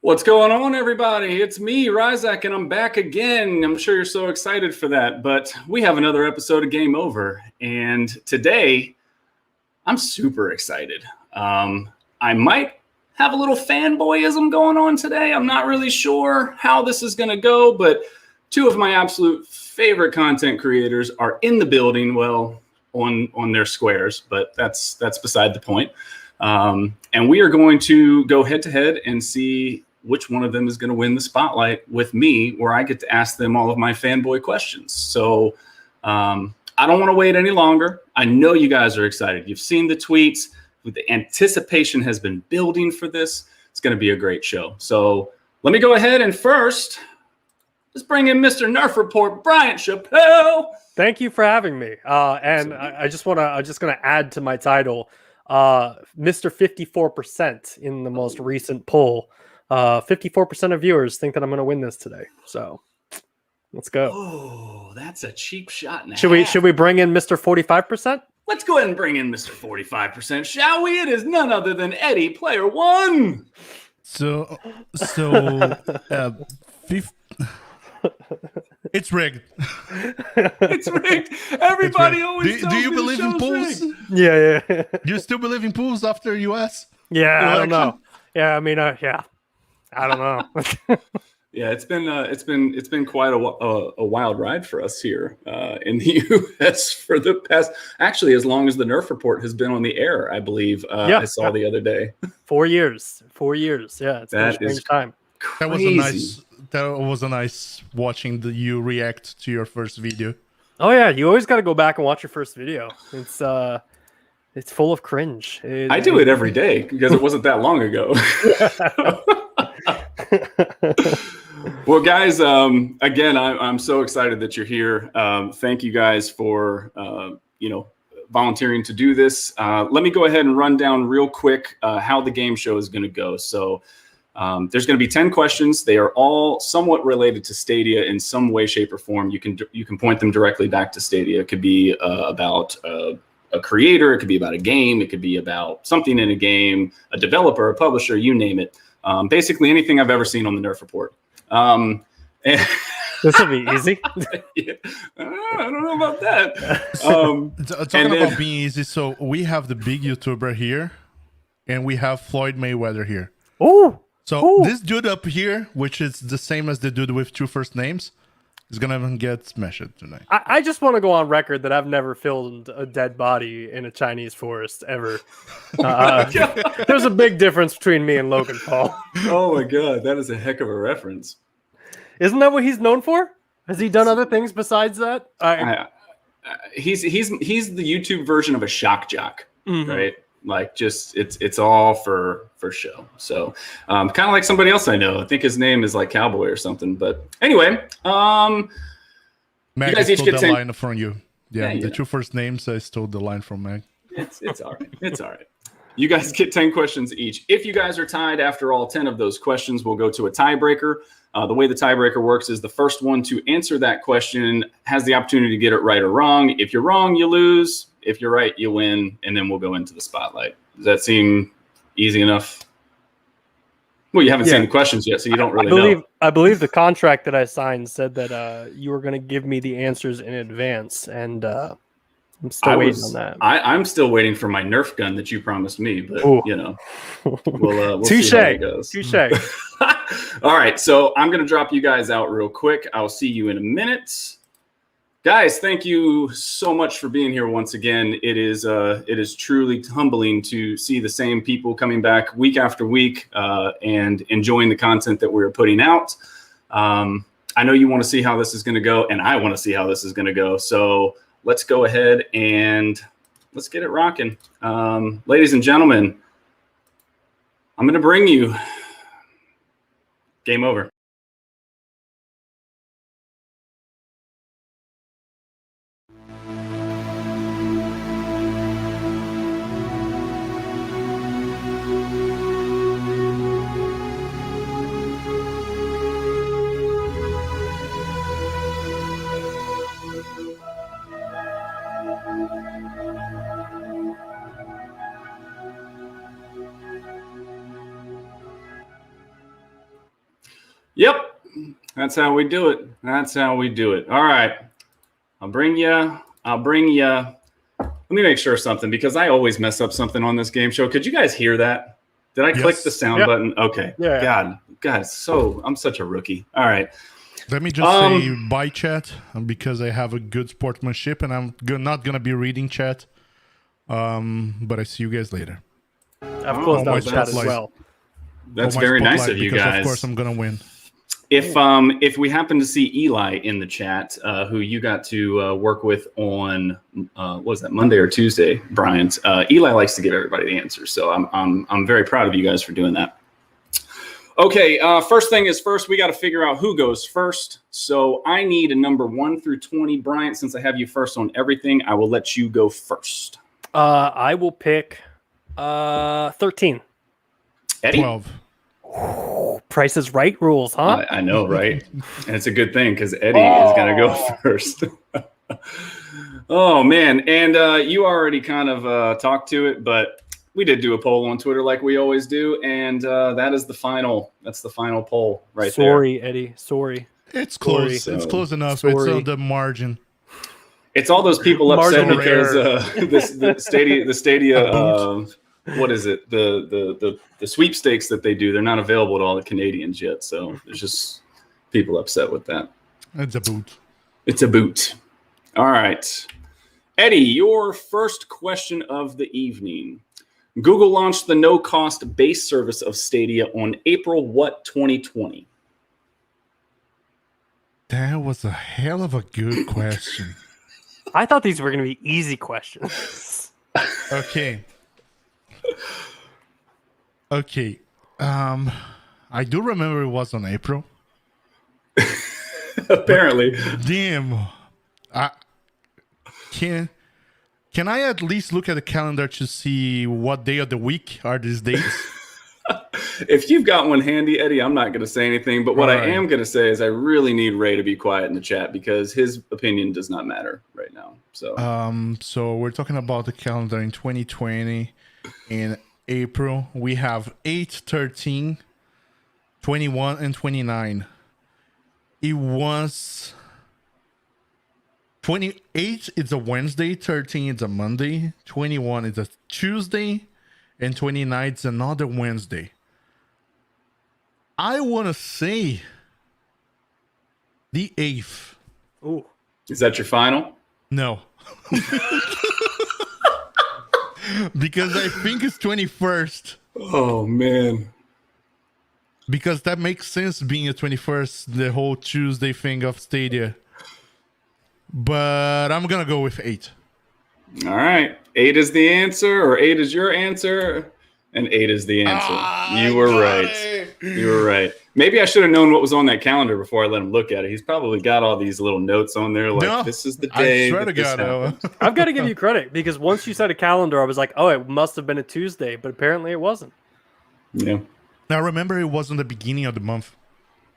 What's going on, everybody? It's me, Ryzak, and I'm back again. I'm sure you're so excited for that, but we have another episode of Game Over, and today I'm super excited. I might have a little fanboyism going on today. I'm not really sure how this is going to go, but two of my absolute favorite content creators are in the building, well, on their squares, but that's beside the point. And we are going to go head-to-head and see which one of them is going to win the spotlight with me, where I get to ask them all of my fanboy questions. So I don't want to wait any longer. I know you guys are excited. You've seen the tweets. The anticipation has been building for this. It's going to be a great show. So let me go ahead and first, let's bring in Mr. Nerf Report, Bryant Chappel. Thank you for having me. I'm just going to add to my title, Mr. 54% in the most recent poll. 54% of viewers think that I'm going to win this today. So let's go. Oh, that's a cheap shot. Should we bring in Mr. 45%? Let's go ahead and bring in Mr. 45%, shall we? It is none other than Eddie, player one. It's rigged. It's rigged. Everybody always tells Do you me believe in pools? Yeah. Do you still believe in pools after US? Yeah, I don't know. Yeah, I mean, yeah, I don't know. Yeah, it's been quite a wild ride for us here in the U.S. for the past, actually, as long as the Nerf Report has been on the air, I believe. I saw the other day. 4 years. 4 years. Yeah, it's been a strange time. Crazy. That was a nice watching you react to your first video. Oh yeah, you always got to go back and watch your first video. It's full of cringe. I do it every day because it wasn't that long ago. Well, guys, again, I'm so excited that you're here. Thank you guys for volunteering to do this. Let me go ahead and run down real quick how the game show is going to go. So there's going to be 10 questions. They are all somewhat related to Stadia in some way, shape, or form. You can point them directly back to Stadia. It could be about a creator. It could be about a game. It could be about something in a game, a developer, a publisher, you name it. Basically anything I've ever seen on the Nerf Report. This will be easy. Yeah, I don't know about that. Talking about being easy, so we have the big YouTuber here, and we have Floyd Mayweather here. Oh, so this dude up here, which is the same as the dude with two first names, is gonna get smashed tonight. I just want to go on record that I've never filmed a dead body in a Chinese forest ever. There's a big difference between me and Logan Paul. Oh my god, that is a heck of a reference. Isn't that what he's known for? Has he done other things besides that? He's the YouTube version of a shock jock, right? Like, just it's all for show. So kind of like somebody else I know. I think his name is like Cowboy or something. But anyway, Mag, you guys each get the line from you. Yeah, the two first names, I stole the line from Mag. It's all right. It's all right. You guys get 10 questions each. If you guys are tied after all 10 of those questions, we'll go to a tiebreaker. The way the tiebreaker works is the first one to answer that question has the opportunity to get it right or wrong. If you're wrong, you lose. If you're right, you win. And then we'll go into the spotlight. Does that seem easy enough? Well, you haven't seen the questions yet, so you don't really know. I believe the contract that I signed said that you were going to give me the answers in advance, and I'm still waiting on that. I'm still waiting for my Nerf gun that you promised me, but we'll Touche. see how it goes. Touche. All right, so I'm going to drop you guys out real quick. I'll see you in a minute. Guys, thank you so much for being here once again. It is truly humbling to see the same people coming back week after week and enjoying the content that we're putting out. I know you want to see how this is going to go, and I want to see how this is going to go. So let's go ahead and let's get it rocking. Ladies and gentlemen, I'm going to bring you Game Over. Yep. That's how we do it. That's how we do it. All right. I'll bring you. Let me make sure of something because I always mess up something on this game show. Could you guys hear that? Did I click the sound button? Okay. Yeah. God, I'm such a rookie. All right. Let me just say bye, chat, because I have a good sportsmanship and I'm not going to be reading chat. But I see you guys later. I've closed out chat as well. That's very nice of you guys. Of course, I'm going to win. If we happen to see Eli in the chat, who you got to work with on what was that, Monday or Tuesday, Bryant? Eli likes to give everybody the answers, so I'm very proud of you guys for doing that. Okay, first thing is first, we got to figure out who goes first. So I need a number 1 through 20. Bryant, since I have you first on everything, I will let you go first. I will pick 13. Eddie? 12. Price is Right rules, huh? I know, right? And it's a good thing because Eddie is going to go first. Oh, man. And you already kind of talked to it, but we did do a poll on Twitter like we always do. And that's the final poll right there. Sorry, Eddie. Sorry. It's close. Sorry. It's close enough. Sorry. It's on the margin. It's all those people upset Margin because the Stadia what is it? The sweepstakes that they do, they're not available to all the Canadians yet. So there's just people upset with that. It's a boot. It's a boot. All right. Eddie, your first question of the evening. Google launched the no-cost base service of Stadia on April 2020? That was a hell of a good question. I thought these were going to be easy questions. Okay. I do remember it was on April. Apparently. Damn. Can I at least look at the calendar to see what day of the week are these dates? If you've got one handy, Eddie, I'm not going to say anything. But what All I right. am going to say is I really need Ray to be quiet in the chat because his opinion does not matter right now. So we're talking about the calendar in 2020 in April. We have 8, 13, 21, and 29. It was 28 is a Wednesday, 13 is a Monday, 21 is a Tuesday, and 29 is another Wednesday. I want to say the 8th. Ooh. Is that your final? No. Because I think it's 21st. Oh, man. Because that makes sense being a 21st, the whole Tuesday thing of Stadia. But I'm going to go with 8. All right. 8 is the answer, or 8 is your answer, and 8 is the answer. You were right. You were right. Maybe I should have known what was on that calendar before I let him look at it. He's probably got all these little notes on there like, No, this is the day. I swear to God. I've got to give you credit because once you said a calendar, I was like, oh, it must have been a Tuesday, but apparently it wasn't. Yeah. Now, remember, it was in the beginning of the month.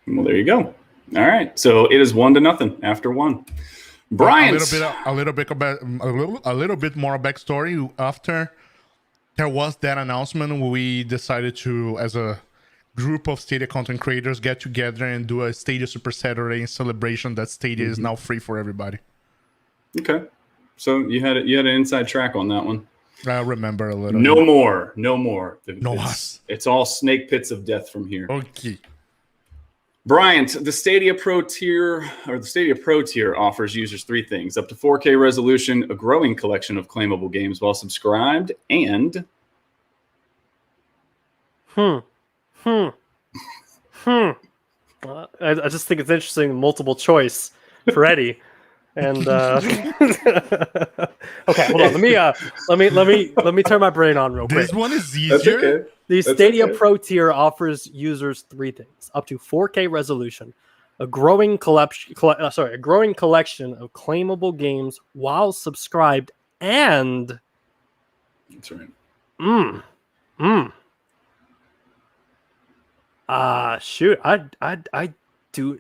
Well, there you go. All right. So it is 1-0 after 1. Bryant. A little bit more backstory. After there was that announcement, we decided to, as a group of Stadia content creators, get together and do a Stadia Super Saturday in celebration that Stadia is now free for everybody. Okay. So you had an inside track on that one. I remember a little. No more. It's all snake pits of death from here. Okay. Bryant, the Stadia Pro tier offers users 3 things: up to 4K resolution, a growing collection of claimable games while subscribed, and I just think it's interesting, multiple choice for Eddie. And okay, hold on. Let me turn my brain on real quick. This one is easier. That's okay. The Stadia Pro tier offers users 3 things: up to 4K resolution, a growing collection of claimable games while subscribed, and That's right. Shoot, I do.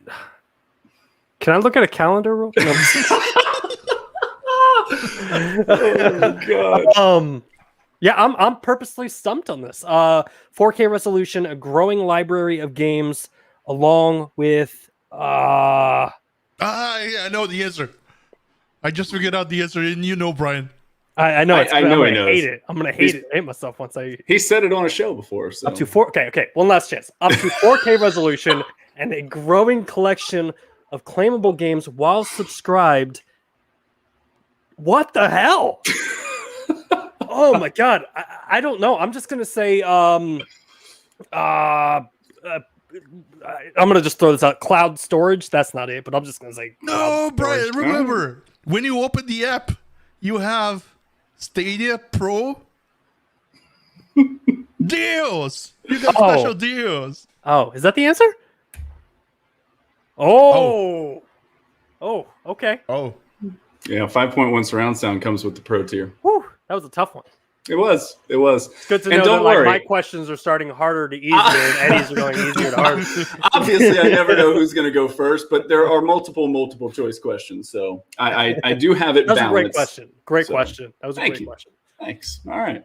Can I look at a calendar real quick? Oh god. Yeah, I'm purposely stumped on this. 4K resolution, a growing library of games, along with Yeah, I know the answer. I just figured out the answer, and you know, Brian. I know it's I I'm know he gonna knows. hate it. I'm gonna hate myself once I He said it on a show before. So up to 4. Okay, one last chance. Up to 4K resolution and a growing collection of claimable games while subscribed. What the hell? Oh my god. I don't know. I'm just gonna say I'm gonna just throw this out. Cloud storage. That's not it, but I'm just gonna say No, Brian, storage. remember, when you open the app, you have Stadia Pro deals. You got special deals. Oh, is that the answer? Oh, okay. Oh, yeah, 5.1 surround sound comes with the Pro tier. Whew, that was a tough one. It was. It's good to And know don't that like, worry. my questions are starting harder to easier, and Eddie's are going easier to harder. Obviously, I never know who's going to go first, but there are multiple choice questions, so I do have it That was balanced. a great question. Great So, question. That was a thank great you. question. Thanks. All right.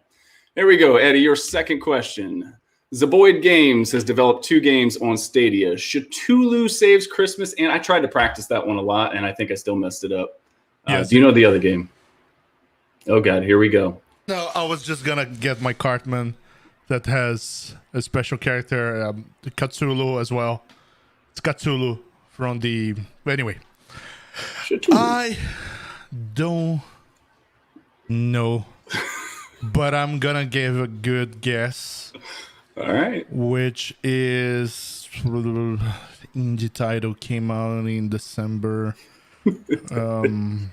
There we go, Eddie. Your second question. Zeboyd Games has developed 2 games on Stadia. Cthulhu Saves Christmas, and I tried to practice that one a lot, and I think I still messed it up. Yes. Do you know the other game? Oh, God. Here we go. no, I was just gonna get my Cartman that has a special character, Cthulhu as well. It's Cthulhu from the. Anyway, Cthulhu. I don't know, but I'm gonna give a good guess, All right. which is indie title came out in December.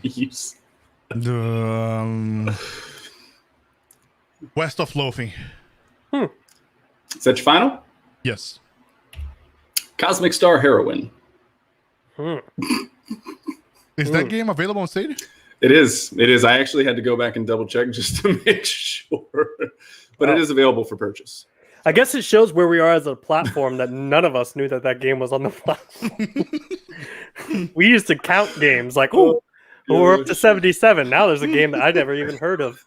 Yes. West of Loafing. Is that your final? Yes. Cosmic Star Heroine. Is that game available on Stadia? It is. It is. I actually had to go back and double check just to make sure. But it is available for purchase. I guess it shows where we are as a platform that none of us knew that game was on the platform. We used to count games like, oh, we're up to 77. Now there's a game that I never even heard of.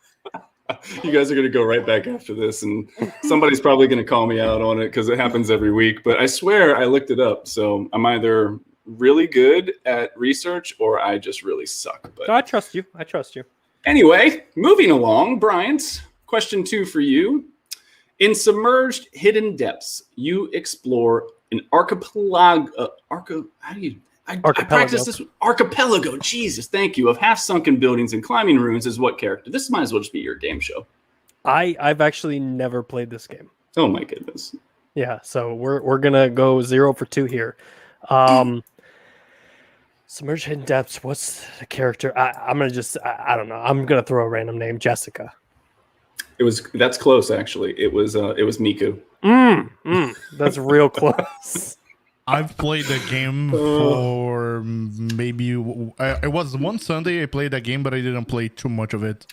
You guys are going to go right back after this, and somebody's probably going to call me out on it because it happens every week. But I swear I looked it up. So I'm either really good at research or I just really suck. But No, I trust you. anyway, moving along, Bryant, question 2 for you. In Submerged Hidden Depths, you explore an archipelago. I practice this archipelago. Jesus, thank you. Of half-sunken buildings and climbing ruins is what character? This might as well just be your game show. I've actually never played this game. Oh my goodness. Yeah, so we're gonna go 0 for 2 here. Submerged Hidden Depths. What's the character? I'm gonna just I don't know. I'm gonna throw a random name. Jessica. That's close actually. It was Miku. That's real close. I've played the game for maybe. It was one Sunday I played that game, but I didn't play too much of it,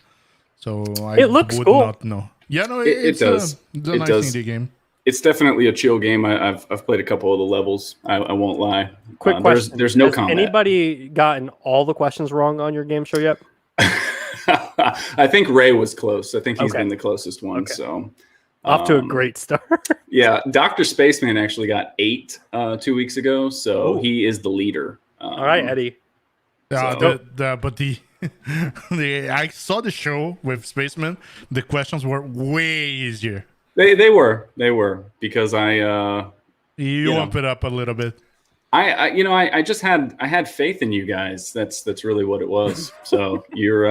so It looks would cool. not know. Yeah, no, It does. It's a It nice does. indie game. It's definitely a chill game. I've played a couple of the levels. I won't lie. Quick question. There's no Has combat. anybody gotten all the questions wrong on your game show yet? I think Ray was close. I think he's Okay. been the closest one. Okay. So Off to a great start. yeah, Dr. Spaceman actually got 8 2 weeks ago, so Ooh. he is the leader. All right, Eddie. So- But I saw the show with Spaceman. The questions were way easier. They were because I You amp it up a little bit. I just had faith in you guys. That's really what it was. So you're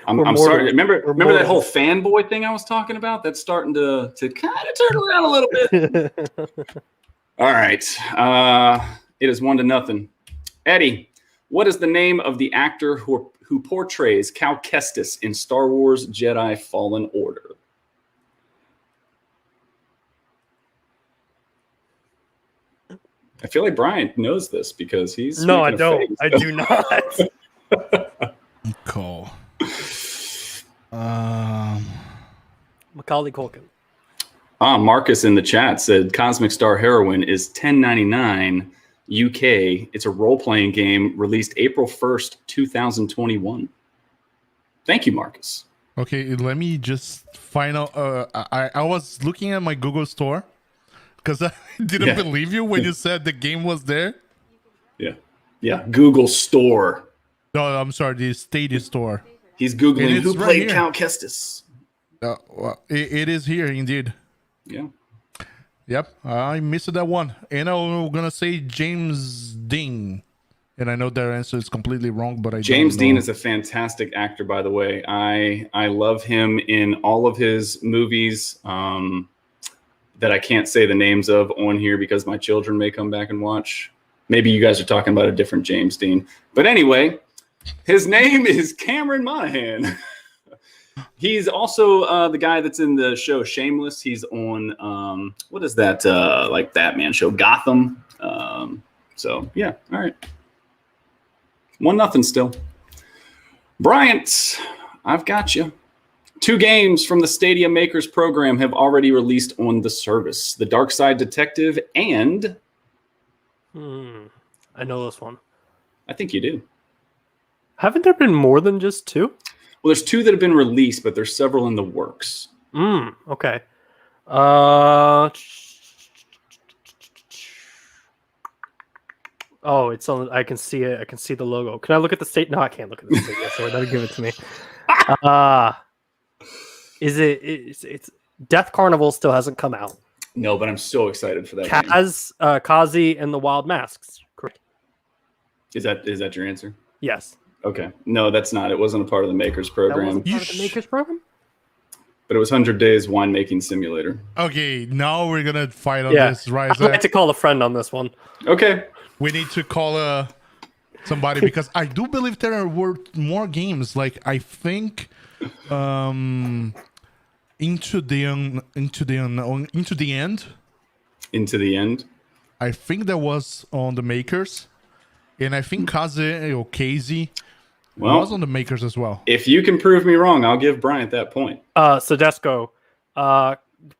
I'm sorry. Remember that whole fanboy thing I was talking about? That's starting to kind of turn around a little bit. All right. It is 1-0. Eddie, what is the name of the actor who portrays Cal Kestis in Star Wars Jedi Fallen Order? I feel like Bryant knows this because he's No, I making a don't. face. I do not. Cool. Macaulay Culkin. Marcus in the chat said Cosmic Star Heroine is $10.99 UK. It's a role-playing game released April 1st, 2021. Thank you, Marcus. Okay, let me just find out. I was looking at my Google store because I didn't believe you when you said the game was there. Yeah. Google Store. No, I'm sorry, the Stadia store. He's Googling It's who right played here. Count Kestis. Well, it is here indeed. Yeah. Yep, I missed that one. And I'm gonna say James Dean. And I know their answer is completely wrong, but James don't know. Dean is a fantastic actor, by the way. I love him in all of his movies that I can't say the names of on here because my children may come back and watch. Maybe you guys are talking about a different James Dean. But anyway, his name is Cameron Monaghan. He's also the guy that's in the show Shameless. He's on, what is that, like Batman show, Gotham. So, yeah, all right. 1-0 still. Bryant, I've got you. 2 games from the Stadia Makers program have already released on the service. The Dark Side Detective and... I know this one. I think you do. Haven't there been more than just 2? Well, there's 2 that have been released, but there's several in the works. Okay. Oh, it's on. I can see it. I can see the logo. Can I look at the state? No, I can't look at the state. Sorry, that'll give it to me. Is it? It's Death Carnival still hasn't come out. No, but I'm so excited for that game. Kazi and the Wild Masks. Correct. Is that your answer? Yes. Okay. No, that's not. It wasn't a part of the Makers That program, wasn't part of the Makers program? but it was 100 Days Winemaking Simulator. Okay, now we're gonna fight on this, right? I'd like to call a friend on this one. Okay. We need to call somebody because I do believe there were more games. Like I think, into the end. I think that was on the Makers, and I think Kaze or Casey was on the Makers as well. If you can prove me wrong, I'll give Bryant that point. Sodesco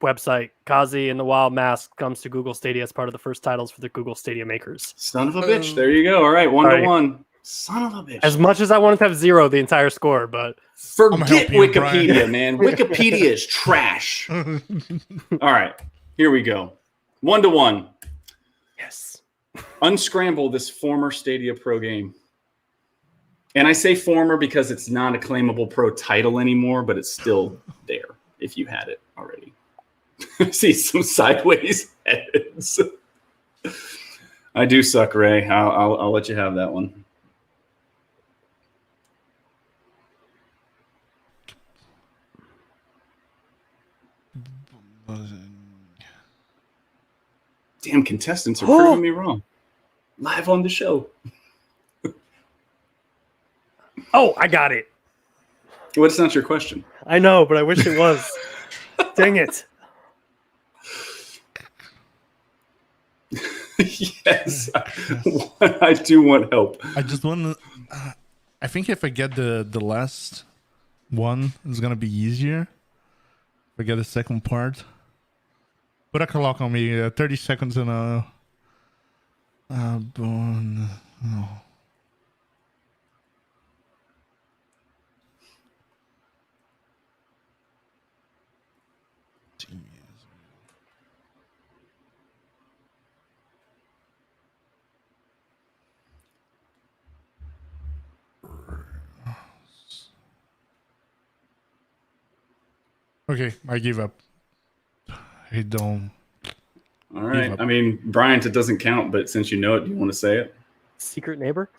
website, Kazi and the Wild Mask comes to Google Stadia as part of the first titles for the Google Stadia Makers. Son of a bitch. There you go. All right, 1-1. Son of a bitch. As much as I wanted to have 0 the entire score, but forget Wikipedia, man. Wikipedia is trash. All right, here we go. 1-1. Yes. Unscramble this former Stadia Pro game. And I say former because it's not a claimable pro title anymore, but it's still there if you had it already. See some sideways heads. I do suck, Ray. I'll let you have that one. Damn, contestants are proving me wrong. Live on the show. Oh, I got it. What's not your question? I know, but I wish it was. Dang it. Yes. I do want help. I just want to... I think if I get the last one, it's going to be easier. If I get the second part. Put a clock on me. 30 seconds and a... no. Okay, I give up. I don't. All right. I mean, Bryant, it doesn't count, but since you know it, do you want to say it? Secret Neighbor?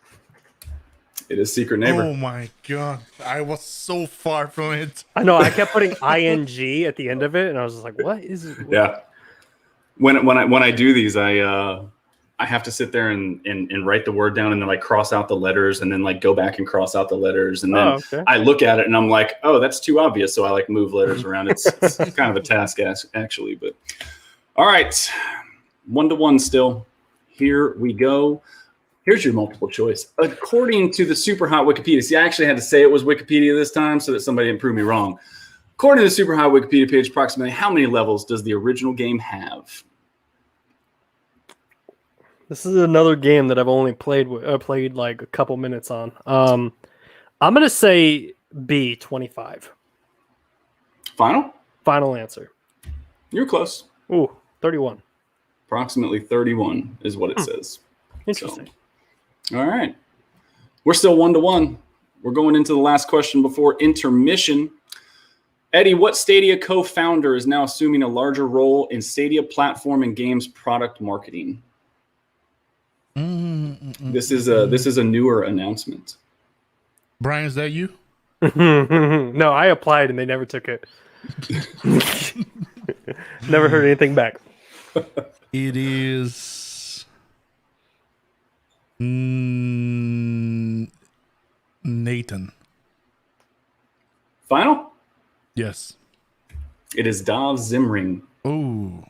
It is Secret Neighbor. Oh my god. I was so far from it. I know. I kept putting ing at the end of it, and I was just like, what is it? Yeah. When I do these, I have to sit there and write the word down and then like cross out the letters and then like go back and cross out the letters. And then I look at it and I'm like, oh, that's too obvious. So I like move letters around. It's kind of a task actually, but all right. 1-1 still. Here we go. Here's your multiple choice. According to the Super Hot Wikipedia, see, I actually had to say it was Wikipedia this time so that somebody didn't prove me wrong. According to the Super Hot Wikipedia page, approximately how many levels does the original game have? This is another game that I've only played like a couple minutes on. I'm gonna say B, 25. Final answer. You're close. Ooh, 31. Approximately 31 is what it says. Interesting. So, all right. We're still 1-1. We're going into the last question before intermission. Eddie, what Stadia co-founder is now assuming a larger role in Stadia platform and games product marketing? This is a newer announcement. Brian, is that you? No, I applied and they never took it. Never heard anything back. It is Nathan. Final? Yes. It is Dov Zimring. Oh.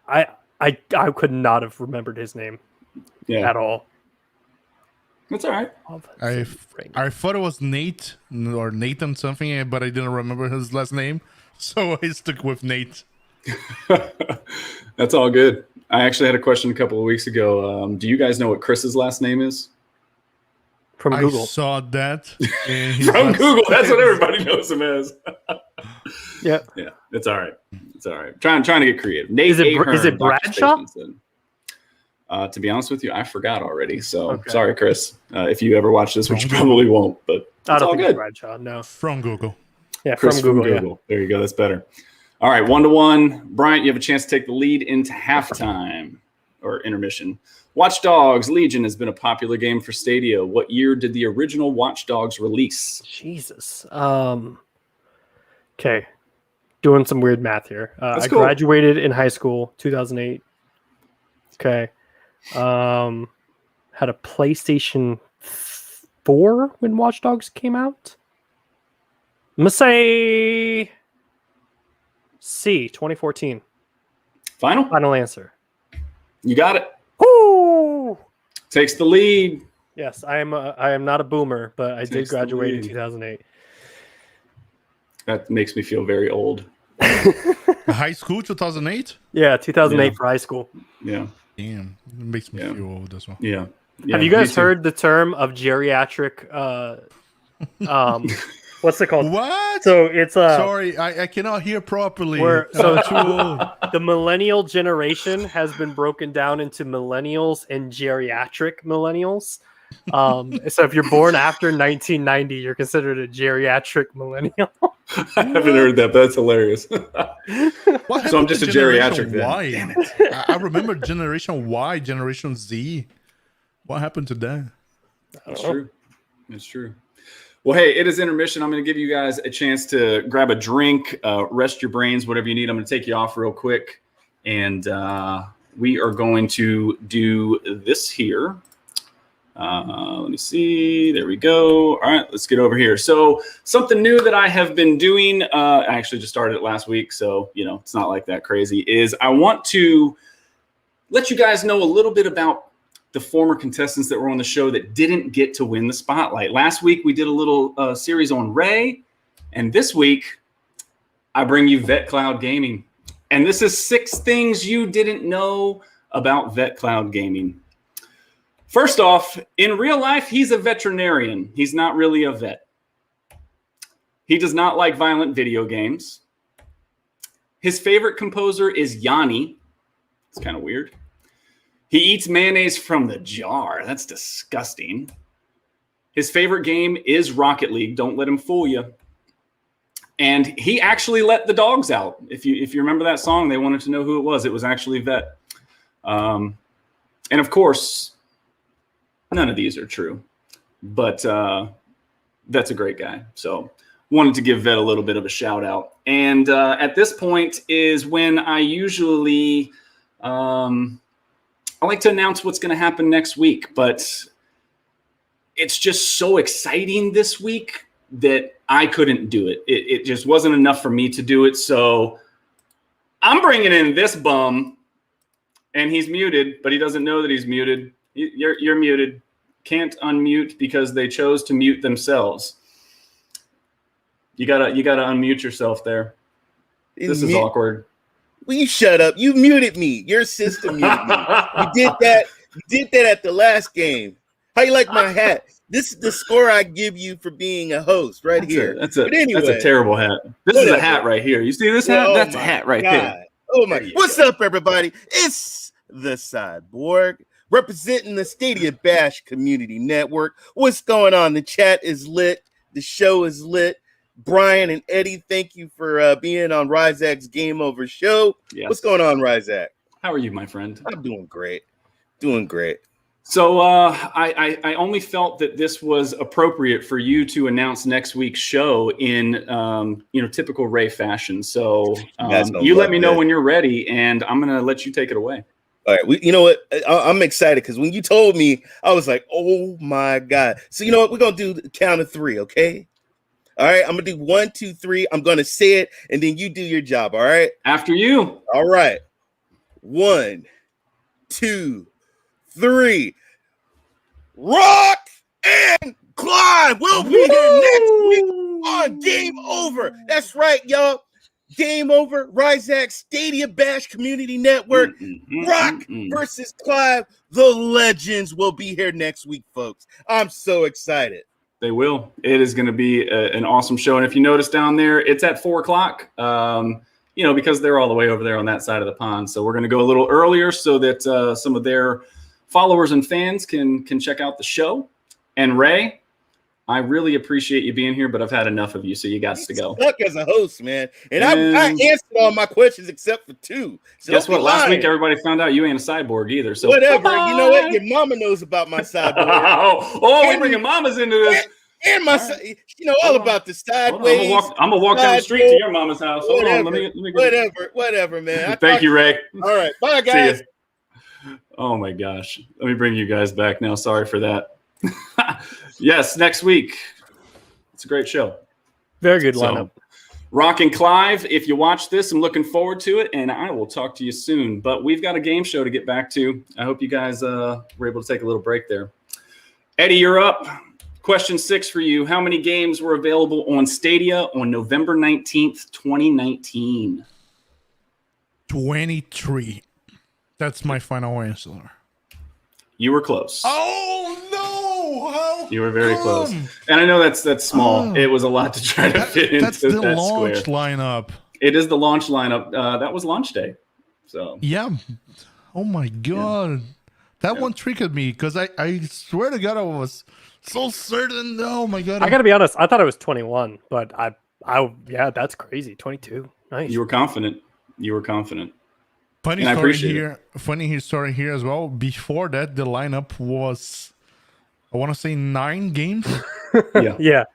I could not have remembered his name at all. That's all right. I thought it was Nate or Nathan something, but I didn't remember his last name, so I stuck with Nate. That's all good. I actually had a question a couple of weeks ago. Do you guys know what Chris's last name is? From Google. I saw that. From Google. That's what everybody knows him as. Yeah. Yeah. It's all right. It's all right. Trying to get creative. Nate is it Bradshaw? To be honest with you, I forgot already. So sorry, Chris. If you ever watch this, which you probably won't, but I don't all think good. it's Bradshaw. No. From Google. Yeah, Chris from Google. Yeah. There you go. That's better. All right, 1-1. Bryant, you have a chance to take the lead into halftime or intermission. Watch Dogs Legion has been a popular game for Stadia. What year did the original Watch Dogs release? Jesus. Okay. Doing some weird math here. I cool. graduated in high school, 2008. Okay. Had a PlayStation 4 when Watch Dogs came out. I'm going to say C, 2014. Final answer. You got it. Ooh! Takes the lead. Yes, I am not a boomer, but I did graduate in 2008. That makes me feel very old. High school, 2008? Yeah, 2008 for high school. Yeah. Damn, it makes me feel old as well. Yeah. Have you guys heard the term of geriatric? What's it called? What? So it's sorry, I cannot hear properly. So too old. The millennial generation has been broken down into millennials and geriatric millennials. So if you're born after 1990, you're considered a geriatric millennial. I haven't heard that, but that's hilarious. So I'm just a geriatric then. Y? Damn it. I remember Generation Y, Generation Z. What happened to that? That's true. It's true. Well, hey, it is intermission. I'm going to give you guys a chance to grab a drink, rest your brains, whatever you need. I'm going to take you off real quick. And we are going to do this here. Let me see. There we go. All right, let's get over here. So something new that I have been doing, I actually just started it last week, so, it's not like that crazy, is I want to let you guys know a little bit about the former contestants that were on the show that didn't get to win the spotlight. Last week, we did a little series on Ray, and this week, I bring you Vet Cloud Gaming. And this is 6 things you didn't know about Vet Cloud Gaming. First off, in real life, he's a veterinarian. He's not really a vet. He does not like violent video games. His favorite composer is Yanni. It's kind of weird. He eats mayonnaise from the jar. That's disgusting. His favorite game is Rocket League. Don't let him fool you. And he actually let the dogs out. If you remember that song, they wanted to know who it was. It was actually Vet. And of course, none of these are true. But Vet's a great guy. So wanted to give Vet a little bit of a shout out. And at this point is when I usually... I like to announce what's going to happen next week, but it's just so exciting this week that I couldn't do it. It just wasn't enough for me to do it. So I'm bringing in this bum, and he's muted, but he doesn't know that he's muted. You're muted. Can't unmute because they chose to mute themselves. You gotta unmute yourself there. This is awkward. Will you shut up? You muted me. Your system muted me. You did that. You did that at the last game. How you like my hat? This is the score I give you for being a host right here. That's a terrible hat. This is a hat right here. You see this hat? That's a hat right there. Oh my! What's up, everybody? It's the Cyborg, representing the Stadia Bash Community Network. What's going on? The chat is lit. The show is lit. Brian and Eddie, thank you for being on Ryzak's Game Over show. Yes. What's going on, Ryzak? How are you, my friend? I'm doing great. Doing great. So I only felt that this was appropriate for you to announce next week's show in typical Ray fashion. So you let me know when you're ready, and I'm gonna let you take it away. All right, you know what? I'm excited because when you told me, I was like, "Oh my god!" So you know what? We're gonna do the count of 3, okay? All right, I'm gonna do 1, 2, 3. I'm gonna say it, and then you do your job. All right? After you. All right. 1, 2, 3. Rock and Clyde will be here next week on Game Over. That's right, y'all. Game Over, Ryzak Stadia Bash Community Network. Rock versus Clive. The legends will be here next week, folks. I'm so excited. They will. It is going to be an awesome show. And if you notice down there, it's at 4 o'clock, because they're all the way over there on that side of the pond. So we're going to go a little earlier so that some of their followers and fans can check out the show. And Ray, I really appreciate you being here, but I've had enough of you, so you got to go. Stuck as a host, man. And I answered all my questions except for 2. So guess what? Last week, everybody found out you ain't a cyborg either. So whatever. Bye-bye. You know what? Your mama knows about my cyborg. We're bringing mamas into this. And my, all about the sideways. I'm gonna walk down the street to your mama's house. Hold on, let me whatever, man. Thank you, Ray. All right, bye, guys. Oh my gosh, let me bring you guys back now. Sorry for that. Yes, next week. It's a great show. Very good lineup. Rock and Clive, if you watch this, I'm looking forward to it, and I will talk to you soon. But we've got a game show to get back to. I hope you guys were able to take a little break there. Eddie, you're up. Question 6 for you. How many games were available on Stadia on November 19th, 2019? 23. That's my final answer. You were close. Oh, no! How you were very close. And I know that's small. It was a lot to try to fit into that's the that launch square. lineup. It is the launch lineup. That was launch day. So yeah. Oh, my God. Yeah. That one triggered me because I swear to God I was so certain. Oh my God! I gotta be honest. I thought it was 21, but that's crazy. 22. Nice. You were confident. Funny story here as well. Before that, the lineup was, I want to say 9 games. yeah.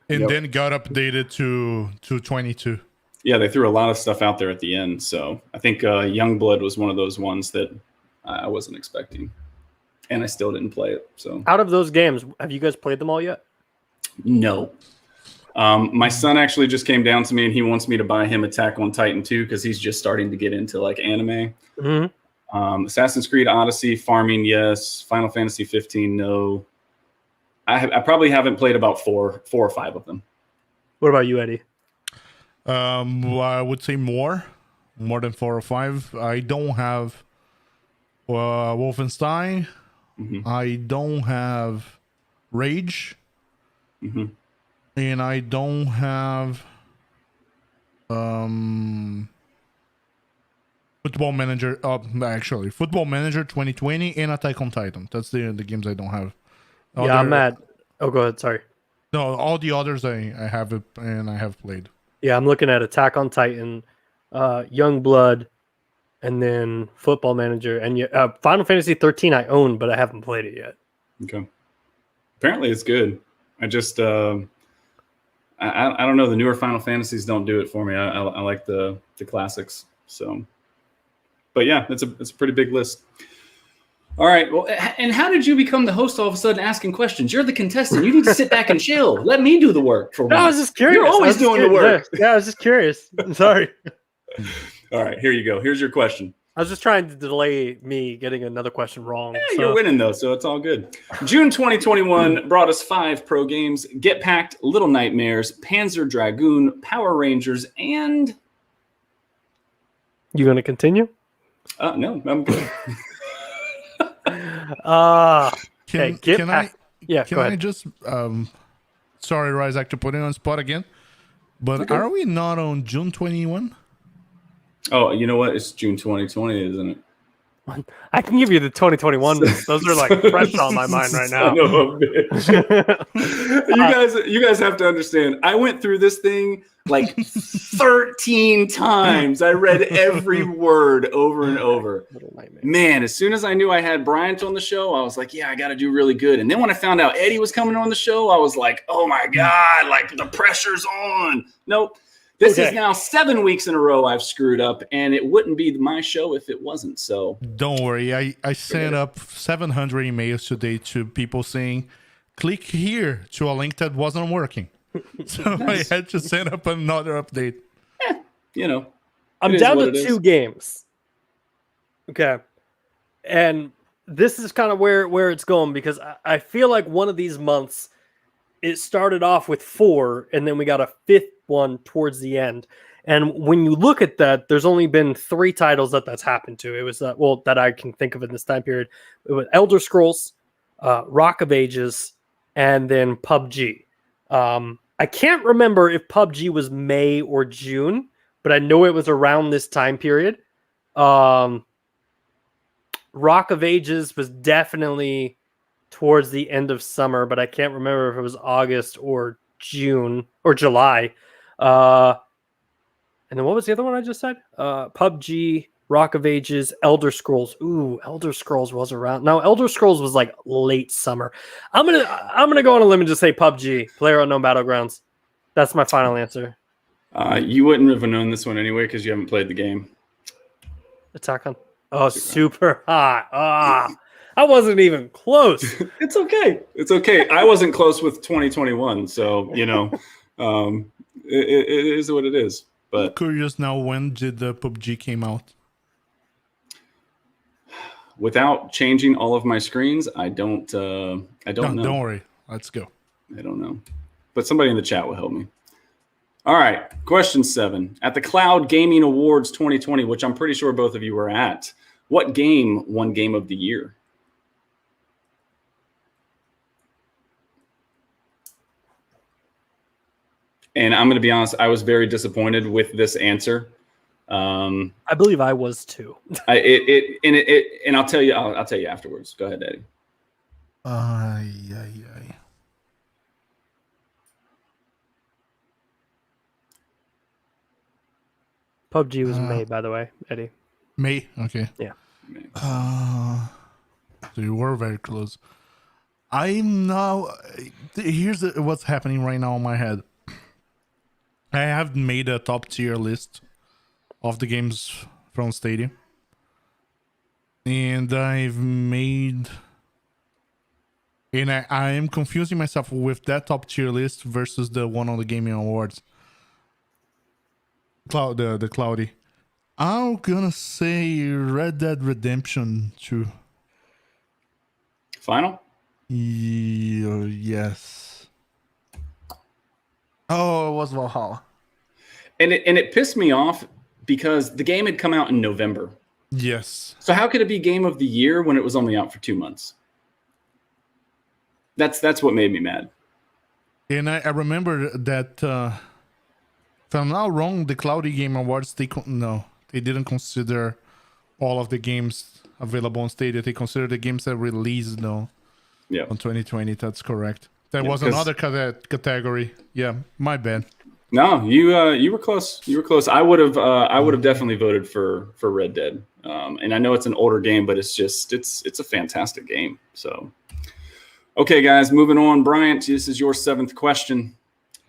And then got updated to 22. Yeah, they threw a lot of stuff out there at the end. So I think Youngblood was one of those ones that I wasn't expecting. And I still didn't play it. So out of those games, have you guys played them all yet? No. My son actually just came down to me and he wants me to buy him Attack on Titan 2 because he's just starting to get into like anime. Mm-hmm. Assassin's Creed Odyssey, farming, yes. Final Fantasy 15, no. I probably haven't played about 4 or 5 of them. What about you, Eddie? I would say more than 4 or 5. I don't have Wolfenstein. Mm-hmm. I don't have Rage. Mm-hmm. And I don't have Football Manager. Actually, Football Manager 2020 and Attack on Titan. That's the games I don't have. I'm mad. Oh, go ahead. Sorry. No, all the others I have it and I have played. Yeah, I'm looking at Attack on Titan, Youngblood, and then Football Manager, and Final Fantasy 13 I own, but I haven't played it yet. Okay. Apparently it's good. I just I don't know. The newer Final Fantasies don't do it for me. I like the classics. So, but yeah, it's a pretty big list. All right. Well, and how did you become the host all of a sudden asking questions? You're the contestant. You need to sit back and chill. Let me do the work for once. I was just curious. You're always doing the work. Yeah, I was just curious. I'm sorry. All right, here you go. Here's your question. I was just trying to delay me getting another question wrong. Yeah, you're winning, though, so it's all good. June 2021 brought us 5 pro games: Get Packed, Little Nightmares, Panzer Dragoon, Power Rangers, and... You going to continue? No, I'm good. Can I just... sorry, Ryzak, to put it on spot again, but okay. Are we not on June 21? Oh, you know what? It's June 2020, isn't it? I can give you the 2021. Those are like fresh on my mind right now. Son of a bitch. You guys have to understand. I went through this thing like 13 times. I read every word over and over. Man, as soon as I knew I had Bryant on the show, I was like, yeah, I got to do really good. And then when I found out Eddie was coming on the show, I was like, oh my God, like the pressure's on. Nope. This is now 7 weeks in a row I've screwed up, and it wouldn't be my show if it wasn't. So don't worry. I sent up 700 emails today to people saying, click here to a link that wasn't working. So nice. I had to send up another update. You know, I'm down to 2 games. Okay. And this is kind of where it's going, because I feel like one of these months, it started off with 4, and then we got a 5th one towards the end. And when you look at that, there's only been 3 titles that's happened to. It was that I can think of in this time period. It was Elder Scrolls, Rock of Ages, and then PUBG. I can't remember if PUBG was May or June, but I know it was around this time period. Rock of Ages was definitely towards the end of summer, but I can't remember if it was August or June or July. And then what was the other one I just said? PUBG, Rock of Ages, Elder Scrolls. Ooh, Elder Scrolls was around. No, Elder Scrolls was like late summer. I'm gonna go on a limb and just say PUBG, PlayerUnknown Battlegrounds. That's my final answer. You wouldn't have known this one anyway because you haven't played the game. Attack on. Oh, super hot. I wasn't even close. It's okay. It's okay. I wasn't close with 2021, so you know, it is what it is. But I'm curious now, when did the PUBG came out? Without changing all of my screens, I don't know. Don't worry. Let's go. I don't know. But somebody in the chat will help me. All right. Question 7. At the Cloud Gaming Awards 2020, which I'm pretty sure both of you were at, what game won Game of the Year? And I'm going to be honest, I was very disappointed with this answer. I believe I was too. And I'll tell you afterwards. Go ahead, Eddie. PUBG was May, by the way, Eddie. May? Okay. Yeah. So you were very close. I'm now... Here's what's happening right now in my head. I have made a top tier list of the games from Stadia. And I've made... And I am confusing myself with that top tier list versus the one on the Gaming Awards. The Cloudy. I'm gonna say Red Dead Redemption 2. Final? Yes. Oh, it was Valhalla. And it pissed me off because the game had come out in November. Yes. So how could it be Game of the Year when it was only out for 2 months? That's what made me mad. And I remember that, if I'm not wrong, the Cloudy Game Awards, they didn't consider all of the games available on Stadia. They considered the games that released on 2020. That's correct. That was another category. Yeah, my bad. No, you were close. You were close. I would have definitely voted for Red Dead. And I know it's an older game, but it's a fantastic game. So, okay, guys, moving on. Bryant, this is your 7th question.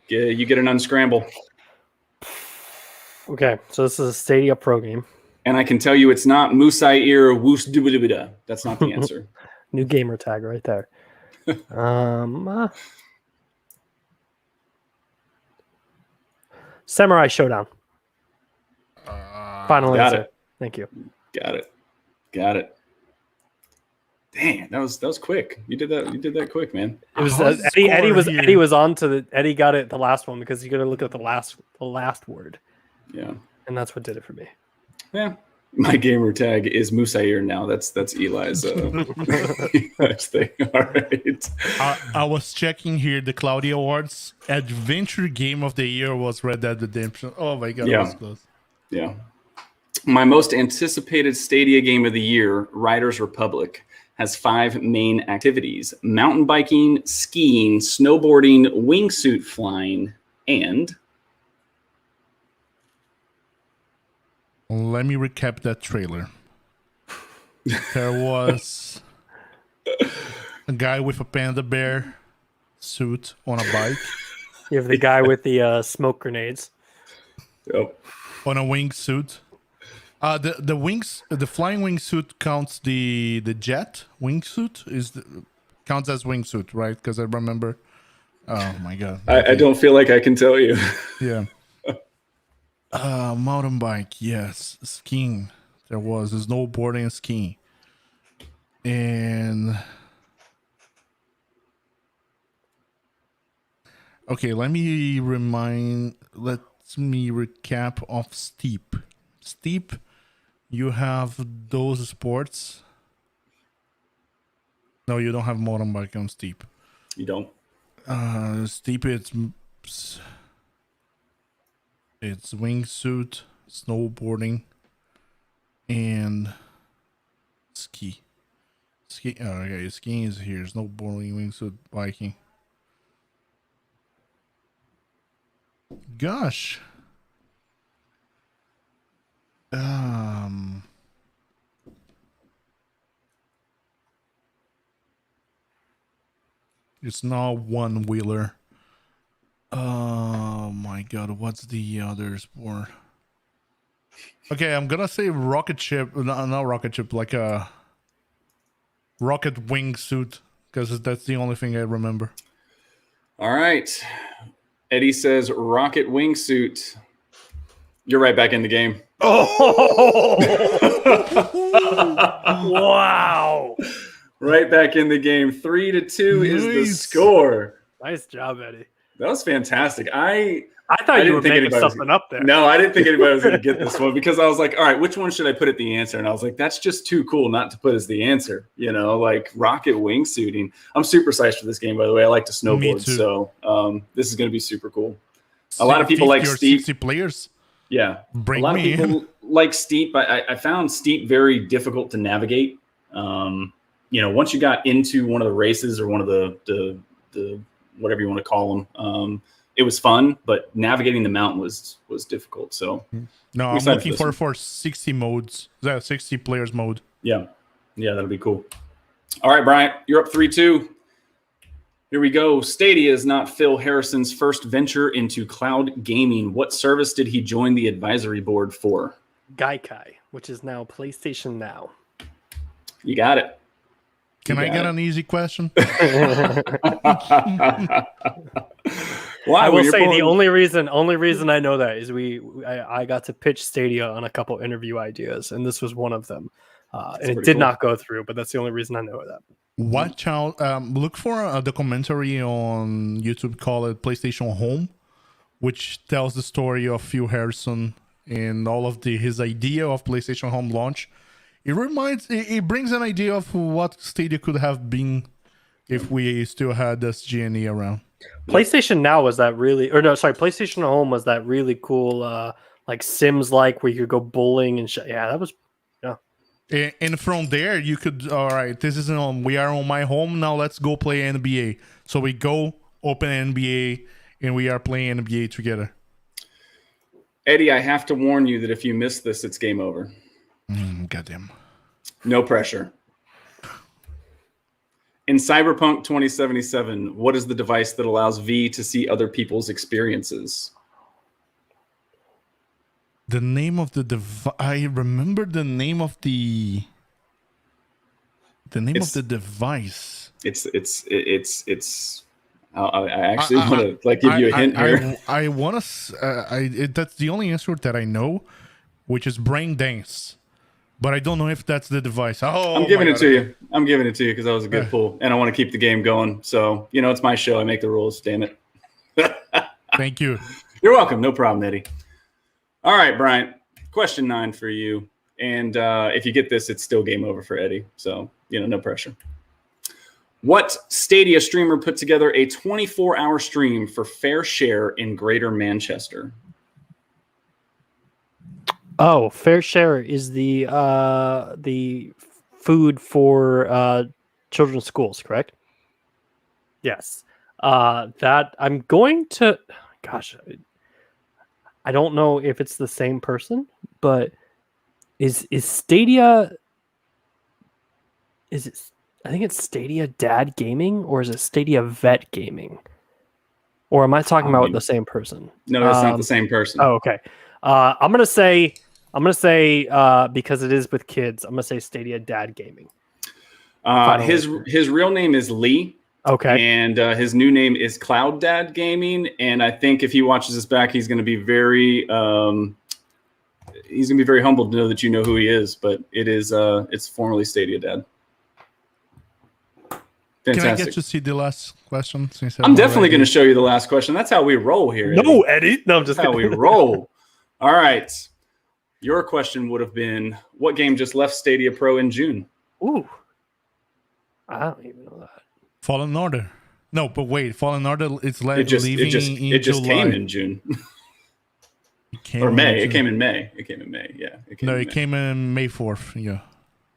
You get an unscramble. Okay, so this is a Stadia Pro game. And I can tell you it's not Musair Woos Dubidubida. That's not the answer. New gamer tag right there. Samurai Showdown. Final answer. It. Thank you. Got it. Dang, that was quick. You did that quick, man. It was Eddie was on to the Eddie got it the last one because you got to look at the last word. Yeah. And that's what did it for me. Yeah. My gamer tag is Musair now. That's Eli's thing. All right. I was checking here the Cloudy Awards. Adventure Game of the Year was Red Dead Redemption. Oh my god, that was close. Yeah. My most anticipated Stadia game of the year, Riders Republic, has 5 main activities: mountain biking, skiing, snowboarding, wingsuit flying, and... Let me recap that trailer. There was a guy with a panda bear suit on a bike. You have the guy with the smoke grenades. Yep. On a wingsuit. The flying wingsuit counts the jet wingsuit counts as wingsuit, right? Because I remember. Oh my god! I don't feel like I can tell you. Yeah. Mountain bike, yes. Skiing, there was snowboarding and skiing, and okay. Let me recap of Steep. Steep, you have those sports. No, you don't have mountain bike on Steep. You don't? Steep, it's wingsuit, snowboarding, and ski. Oh, okay, skiing is here. Snowboarding, wingsuit, biking. Gosh. It's not one wheeler. Oh my god, what's the other sport? Okay, I'm gonna say rocket ship, not rocket ship, like a rocket wingsuit, because that's the only thing I remember. All right. Eddie says rocket wingsuit. You're right back in the game. Oh! Wow. Right back in the game. 3-2 is the Nice. score. Nice job, Eddie. That was fantastic. I thought you were making something up there. No, I didn't think anybody was going to get this one because I was like, all right, which one should I put at the answer? And I was like, that's just too cool not to put as the answer, like rocket wingsuiting. I'm super excited for this game, by the way. I like to snowboard, so this is going to be super cool. A lot of people like Steep. 60 players. Yeah. Bring a lot me of people in. like Steep. I found Steep very difficult to navigate. Once you got into one of the races or one of the whatever you want to call them, it was fun, but navigating the mountain was difficult. So no, I'm looking for 60 modes. 60 players mode. Yeah, that'll be cool. All right, Bryant, you're up 3-2. Here we go. Stadia is not Phil Harrison's first venture into cloud gaming. What service did he join the advisory board for? Gaikai, which is now PlayStation Now. You got it. Can I get an easy question? Why? I will say the only reason I know that is I got to pitch Stadia on a couple interview ideas, and this was one of them. And it did not go through, but that's the only reason I know that. Watch out! Look for a documentary on YouTube called PlayStation Home, which tells the story of Phil Harrison and all of his idea of PlayStation Home launch. It brings an idea of what Stadia could have been if we still had SGNE around. PlayStation Now was that really, or no, sorry, PlayStation Home was that really cool, like Sims, like where you could go bowling and shit. Yeah, that was, yeah. And from there, you could, all right, this is we are on my home now. Let's go play NBA. So we go open NBA and we are playing NBA together. Eddie, I have to warn you that if you miss this, it's game over. Goddamn. No pressure. In Cyberpunk 2077, what is the device that allows V to see other people's experiences? The name of the device. I remember the name of the device. I actually want to give you a hint here. I want to. That's the only answer that I know, which is brain dance. But I don't know if that's the device. Oh, I'm giving it to you. I'm giving it to you because that was a good pull, and I want to keep the game going. So it's my show. I make the rules. Damn it. Thank you. You're welcome. No problem, Eddie. All right, Bryant. Question 9 for you. And if you get this, it's still game over for Eddie. So, no pressure. What Stadia streamer put together a 24-hour stream for Fair Share in Greater Manchester? Oh, Fair Share is the food for children's schools, correct? Yes. That I'm going to. Gosh, I don't know if it's the same person, but is Stadia? Is it? I think it's Stadia Dad Gaming, or is it Stadia Vet Gaming? Or am I talking about the same person? No, that's not the same person. Oh, okay. I'm gonna say because it is with kids, I'm gonna say Stadia Dad Gaming. His real name is Lee. Okay. And his new name is Cloud Dad Gaming. And I think if he watches this back, he's going to be very humbled to know that you know who he is. But it's formerly Stadia Dad. Fantastic. Can I get to see the last question? Since I'm definitely going to show you the last question. That's how we roll here. No, Eddie. No, I'm just That's how we roll. All right. Your question would have been, what game just left Stadia Pro in June? Ooh. I don't even know that. Fallen Order. No, but wait, Fallen Order is It just came in June. Or May. It came in May. Yeah. It came in May 4th. Yeah.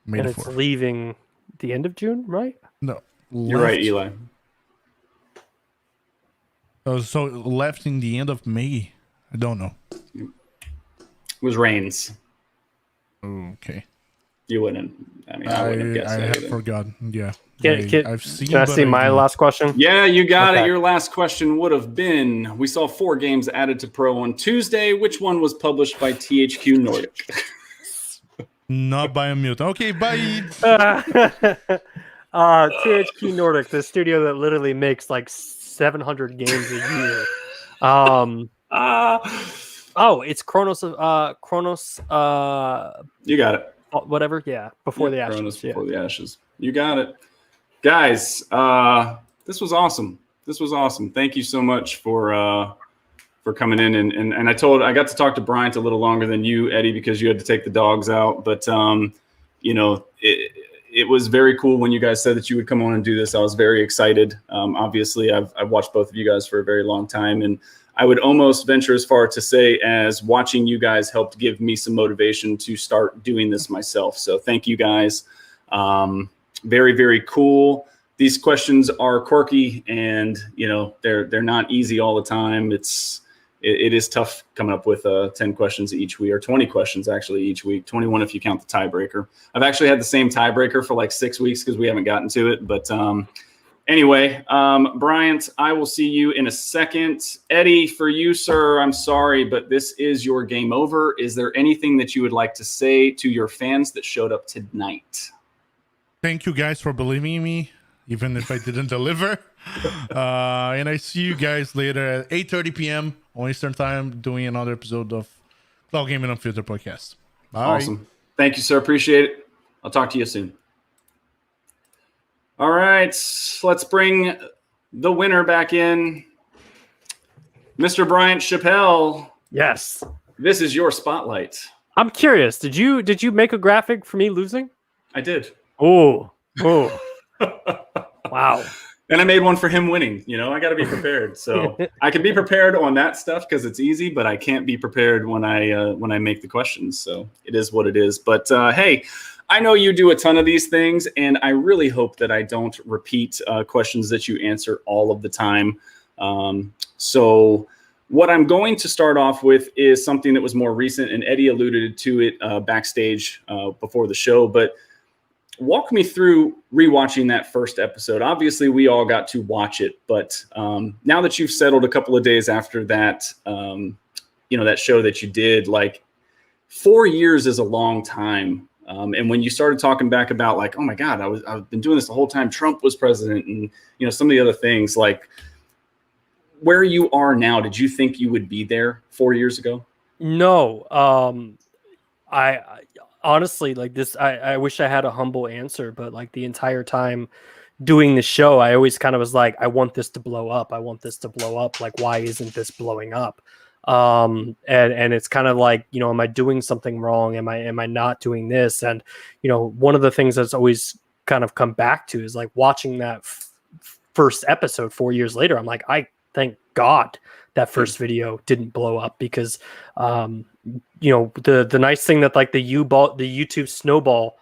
May and 4th. It's leaving the end of June, right? No. You're right, Eli. Oh, so left in the end of May. I don't know. It was Reigns. Okay. You wouldn't. I mean, I wouldn't have guessed that have either. forgotten. Yeah. Can I see my last question? Yeah, you got it. Your last question would have been, we saw 4 games added to Pro on Tuesday. Which one was published by THQ Nordic? Not by a mute. Okay, bye. THQ Nordic, the studio that literally makes like 700 games a year. It's Chronos. You got it. Whatever. Yeah. Before the Ashes. Chronos Before the Ashes. You got it. Guys, this was awesome. Thank you so much for coming in. And I got to talk to Bryant a little longer than you, Eddie, because you had to take the dogs out. But, it was very cool when you guys said that you would come on and do this. I was very excited. Obviously, I've watched both of you guys for a very long time. And I would almost venture as far to say as watching you guys helped give me some motivation to start doing this myself. So thank you guys. Very, very cool. These questions are quirky and, they're not easy all the time. It is tough coming up with 10 questions each week, or 20 questions actually each week, 21 if you count the tiebreaker. I've actually had the same tiebreaker for like 6 weeks because we haven't gotten to it. But anyway, Bryant, I will see you in a second. Eddie, for you, sir, I'm sorry, but this is your game over. Is there anything that you would like to say to your fans that showed up tonight? Thank you guys for believing in me, even if I didn't deliver. And I see you guys later at 8:30 p.m. on Eastern Time doing another episode of Cloud Gaming Unfiltered podcast. Bye. Awesome. Thank you, sir. Appreciate it. I'll talk to you soon. All right. Let's bring the winner back in. Mr. Bryant Chappel. Yes. This is your spotlight. I'm curious. Did you make a graphic for me losing? I did. Oh. Wow. And I made one for him winning. I got to be prepared. So I can be prepared on that stuff because it's easy, but I can't be prepared when I make the questions. So it is what it is. But hey, I know you do a ton of these things, and I really hope that I don't repeat questions that you answer all of the time. So what I'm going to start off with is something that was more recent, and Eddie alluded to it backstage before the show, but walk me through rewatching that first episode. Obviously, we all got to watch it, but now that you've settled a couple of days after that, that show that you did, like 4 years is a long time. And when you started talking back about like, oh my God, I've been doing this the whole time Trump was president, and some of the other things, like where you are now, did you think you would be there 4 years ago? No. I honestly, like this, I wish I had a humble answer, but like the entire time doing the show, I always kind of was like, I want this to blow up. Like, why isn't this blowing up? And it's kind of like, am I doing something wrong? Am I not doing this? And, one of the things that's always kind of come back to is like watching that first episode 4 years later. I'm like, thank God that first video didn't blow up, because the nice thing that like the YouTube snowball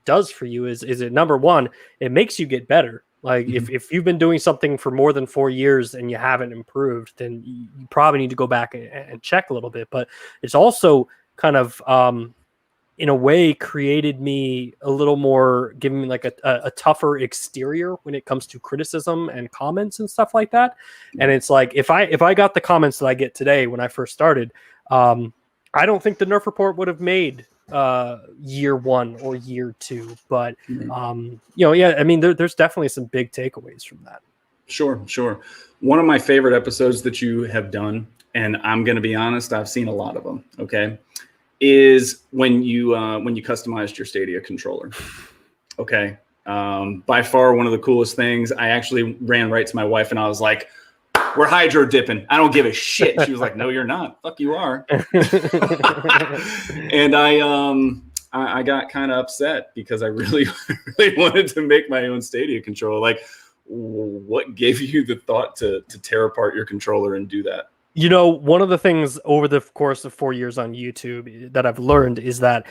does for you is it, number one, it makes you get better. Like if you've been doing something for more than 4 years and you haven't improved, then you probably need to go back and check a little bit. But it's also kind of in a way created me a little more, giving me like a tougher exterior when it comes to criticism and comments and stuff like that. And it's like, if I got the comments that I get today when I first started, I don't think the Nerf report would have made year 1 or year 2, but I mean, there's definitely some big takeaways from that. Sure. One of my favorite episodes that you have done, and I'm going to be honest, I've seen a lot of them. Okay. Is when you customized your Stadia controller. Okay. By far one of the coolest things. I actually ran right to my wife and I was like, we're hydro dipping. I don't give a shit. She was like, no, you're not. Fuck, you are. And I got kind of upset because I really wanted to make my own Stadia controller. Like, what gave you the thought to tear apart your controller and do that? One of the things over the course of 4 years on YouTube that I've learned is that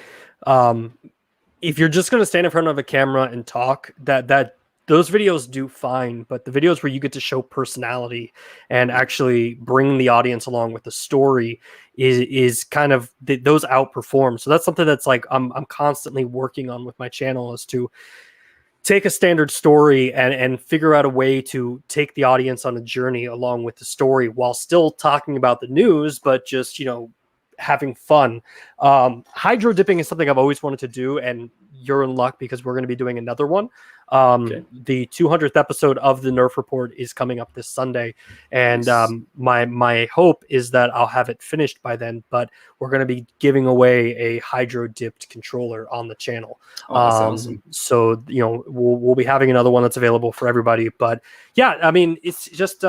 if you're just going to stand in front of a camera and talk, that those videos do fine, but the videos where you get to show personality and actually bring the audience along with the story is kind of those outperform. So that's something that's like I'm constantly working on with my channel, is to take a standard story and figure out a way to take the audience on a journey along with the story while still talking about the news, but just, having fun. Hydro dipping is something I've always wanted to do, and you're in luck because we're going to be doing another one. The 200th episode of the Nerf Report is coming up this Sunday, and my hope is that I'll have it finished by then, but we're going to be giving away a hydro dipped controller on the channel. That's awesome. So we'll be having another one that's available for everybody. But yeah, I mean, it's just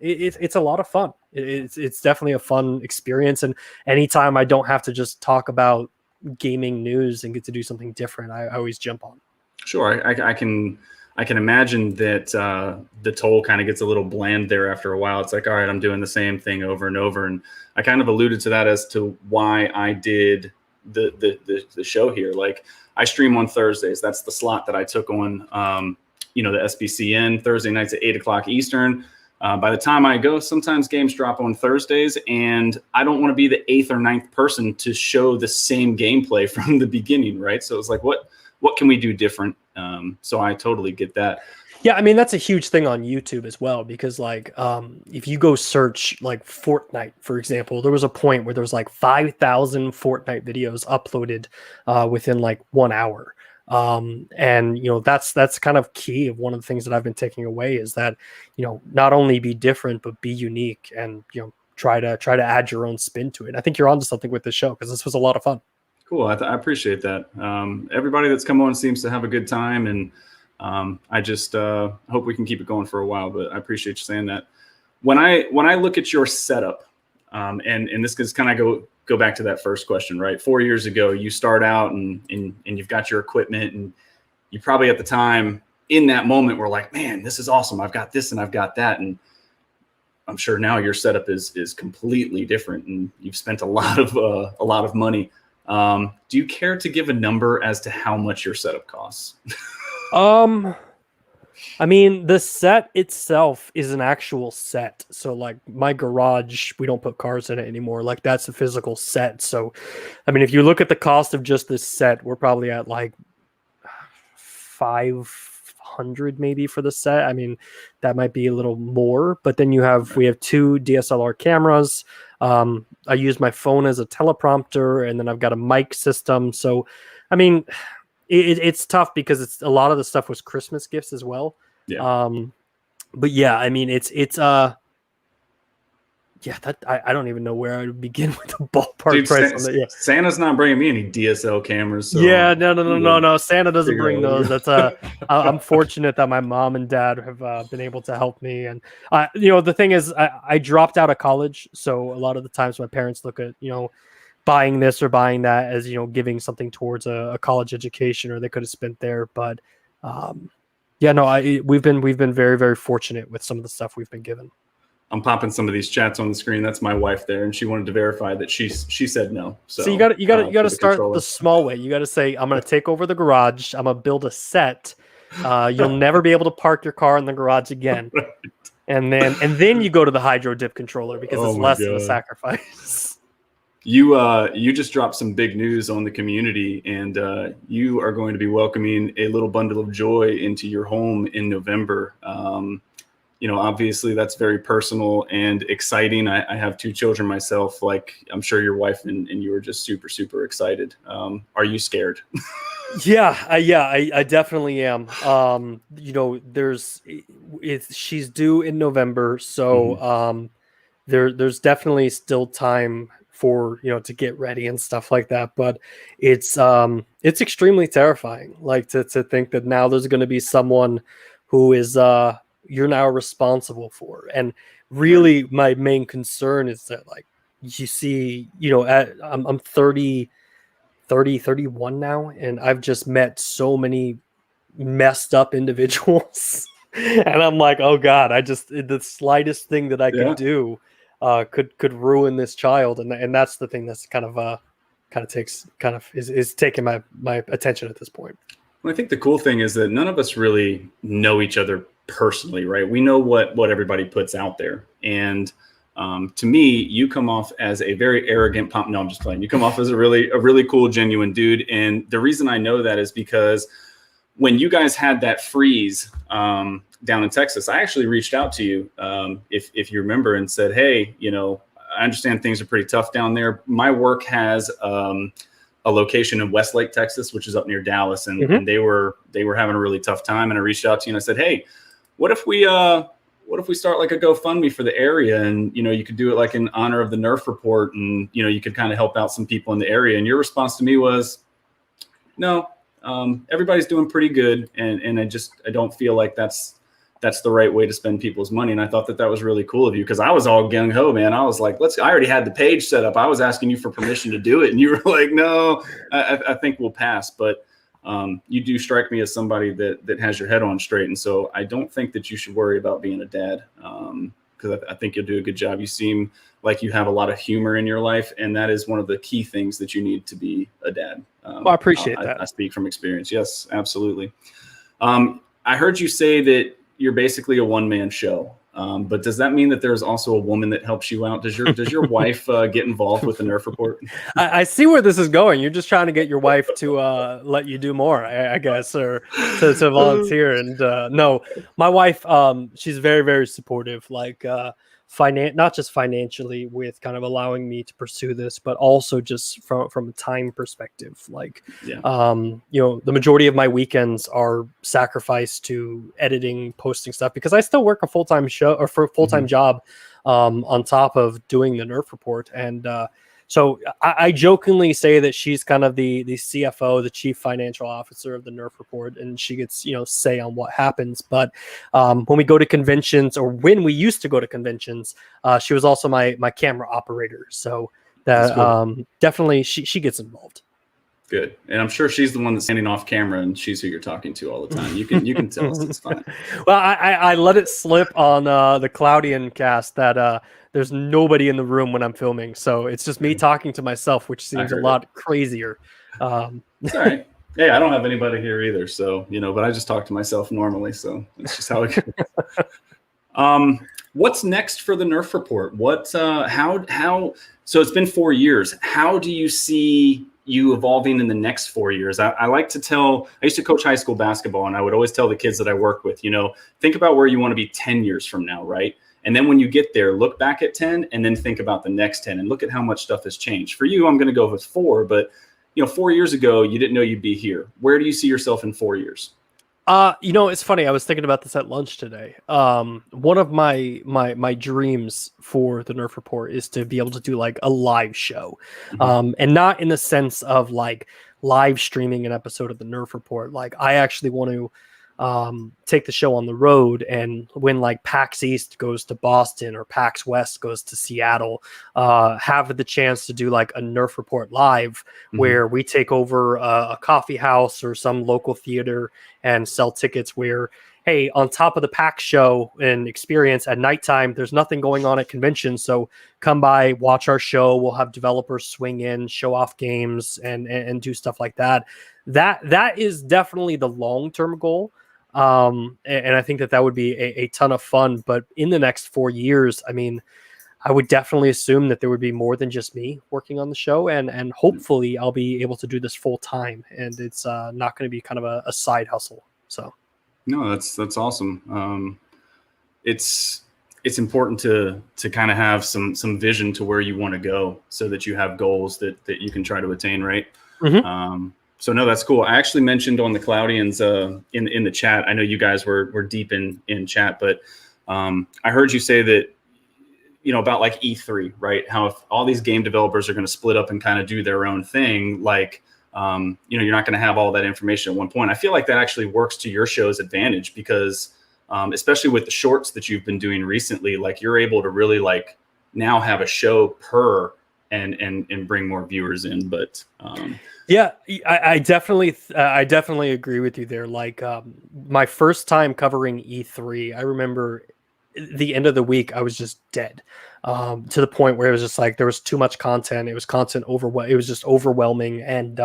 it's a lot of fun. It's definitely a fun experience, and anytime I don't have to just talk about gaming news and get to do something different, I always jump on. Sure, I can imagine that the toll kind of gets a little bland there after a while. It's like, all right, I'm doing the same thing over and over, and I kind of alluded to that as to why I did the show here. Like, I stream on Thursdays. That's the slot that I took on, the SBCN Thursday nights at 8:00 Eastern. By the time I go, sometimes games drop on Thursdays, and I don't want to be the 8th or 9th person to show the same gameplay from the beginning, right? So it's like, what can we do different? So I totally get that. Yeah, I mean, that's a huge thing on YouTube as well, because like if you go search like Fortnite, for example, there was a point where there was like 5,000 Fortnite videos uploaded within like 1 hour. And that's kind of key of one of the things that I've been taking away, is that not only be different but be unique, and try to add your own spin to it. I think you're onto something with this show, because this was a lot of fun. Cool. I appreciate that. Everybody that's come on seems to have a good time, and I just hope we can keep it going for a while, but I appreciate you saying that. When I look at your setup, and this is kind of go back to that first question, right? 4 years ago, you start out and you've got your equipment, and you probably at the time in that moment were like, man, this is awesome. I've got this and I've got that. And I'm sure now your setup is completely different, and you've spent a lot of money. Do you care to give a number as to how much your setup costs? I mean, the set itself is an actual set. So like my garage, we don't put cars in it anymore. Like, that's a physical set. So, I mean, if you look at the cost of just this set, we're probably at like 500 maybe for the set. I mean, that might be a little more, but then we have 2 DSLR cameras. I use my phone as a teleprompter, and then I've got a mic system. So, I mean, it's tough because a lot of the stuff was Christmas gifts as well. Yeah. But yeah, I mean, I don't even know where I would begin with the ballpark price on that. Yeah. Santa's not bringing me any DSL cameras. So no. Santa doesn't bring those. That's I'm fortunate that my mom and dad have been able to help me. And the thing is, I dropped out of college, so a lot of the times my parents look at buying this or buying that as giving something towards a college education, or they could have spent there. But we've been very, very fortunate with some of the stuff we've been given. I'm popping some of these chats on the screen. That's my wife there, and she wanted to verify that she said no. So you got to start controller. the small way. You got to say, I'm going to take over the garage. I'm going to build a set. You'll never be able to park your car in the garage again. Right. And then you go to the hydro dip controller because Oh it's my less of a God. sacrifice. You just dropped some big news on the community, and you are going to be welcoming a little bundle of joy into your home in November. Obviously that's very personal and exciting. I have 2 children myself. Like, I'm sure your wife and you are just super, super excited. Are you scared? I definitely am. She's due in November, so there's definitely still time for to get ready and stuff like that. But it's extremely terrifying. Like to think that now there's going to be someone who is you're now responsible for. And really, my main concern is that, like, you see, I'm 31 now, and I've just met so many messed up individuals. And I'm like, oh God, the slightest thing that I could do could ruin this child. And that's the thing that's is taking my attention at this point. Well, I think the cool thing is that none of us really know each other personally, right? We know what everybody puts out there. And to me, you come off as a very arrogant pump. No, I'm just playing. You come off as a really cool, genuine dude. And the reason I know that is because when you guys had that freeze down in Texas, I actually reached out to you, if you remember, and said, hey, I understand things are pretty tough down there. My work has a location in Westlake, Texas, which is up near Dallas, and they were having a really tough time. And I reached out to you and I said, hey, what if we start like a GoFundMe for the area, and you could do it like in honor of the Nerf report, and you could kind of help out some people in the area. And your response to me was, no, everybody's doing pretty good, and I don't feel like that's the right way to spend people's money. And I thought that was really cool of you, because I was all gung ho, man. I was like, I already had the page set up. I was asking you for permission to do it, and you were like, no, I think we'll pass. But you do strike me as somebody that has your head on straight. And so I don't think that you should worry about being a dad, because I think you'll do a good job. You seem like you have a lot of humor in your life, and that is one of the key things that you need to be a dad. Well, I appreciate that. I speak from experience. Yes, absolutely. I heard you say that you're basically a one-man show. But does that mean that there's also a woman that helps you out? Does your wife get involved with the Nerf report? I see where this is going. You're just trying to get your wife to let you do more, I guess, or to volunteer. And no, my wife, she's very, very supportive. Like not just financially with kind of allowing me to pursue this, but also just from a time perspective. Like, the majority of my weekends are sacrificed to editing, posting stuff, because I still work a full-time job on top of doing the Nerf report. And so I jokingly say that she's kind of the CFO, the chief financial officer of the Nerf report, and she gets say on what happens. But when we go to conventions, or when we used to go to conventions, she was also my camera operator. So that cool. Definitely she gets involved. Good. And I'm sure she's the one that's standing off camera, and she's who you're talking to all the time. You can tell us. It's fine. Well, I let it slip on the Cloudian cast that there's nobody in the room when I'm filming. So it's just me talking to myself, which seems a lot crazier. It's all right. Hey, I don't have anybody here either. So, but I just talk to myself normally. So that's just how it goes. What's next for the Nerf report? So it's been 4 years. How do you see you evolving in the next 4 years? I like to I used to coach high school basketball, and I would always tell the kids that I work with, think about where you want to be 10 years from now, right? And then when you get there, look back at 10 and then think about the next 10 and look at how much stuff has changed. For you, I'm going to go with 4, but 4 years ago, you didn't know you'd be here. Where do you see yourself in 4 years? It's funny. I was thinking about this at lunch today. One of my dreams for the Nerf report is to be able to do like a live show, and not in the sense of like live streaming an episode of the Nerf report. Like, I actually want to take the show on the road, and when like PAX East goes to Boston or PAX West goes to Seattle, have the chance to do like a Nerf report live, where we take over a coffee house or some local theater and sell tickets, where hey, on top of the PAX show and experience at nighttime, there's nothing going on at conventions. So come by, watch our show. We'll have developers swing in, show off games, and do stuff like that. That is definitely the long-term goal. And I think that would be a ton of fun. But in the next 4 years, I mean, I would definitely assume that there would be more than just me working on the show, and hopefully I'll be able to do this full time, and it's not going to be kind of a side hustle. So, no, that's awesome. It's important to kind of have some vision to where you want to go, so that you have goals that you can try to attain, right? Mm-hmm. So no, that's cool. I actually mentioned on the Cloudians in the chat. I know you guys were deep in chat, but I heard you say that, about like E3, right? How if all these game developers are going to split up and kind of do their own thing, like, you're not going to have all that information at one point. I feel like that actually works to your show's advantage because, especially with the shorts that you've been doing recently, like you're able to really like now have a show per and bring more viewers in. But yeah, I definitely agree with you there. Like my first time covering E3, I remember the end of the week, I was just dead to the point where it was just like there was too much content. It was it was just overwhelming. And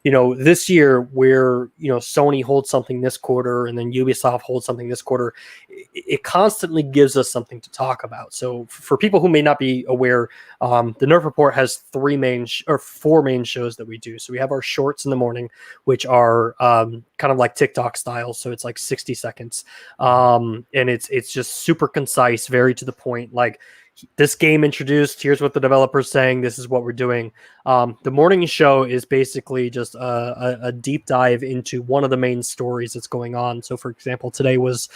this year where Sony holds something this quarter and then Ubisoft holds something this quarter, it constantly gives us something to talk about. So for people who may not be aware, the Nerf Report has four main shows that we do. So we have our shorts in the morning, which are kind of like TikTok style. So it's like 60 seconds. And it's just super concise, very to the point. Like, this game introduced, here's what the developer's saying, this is what we're doing. The morning show is basically just a deep dive into one of the main stories that's going on. So for example, today was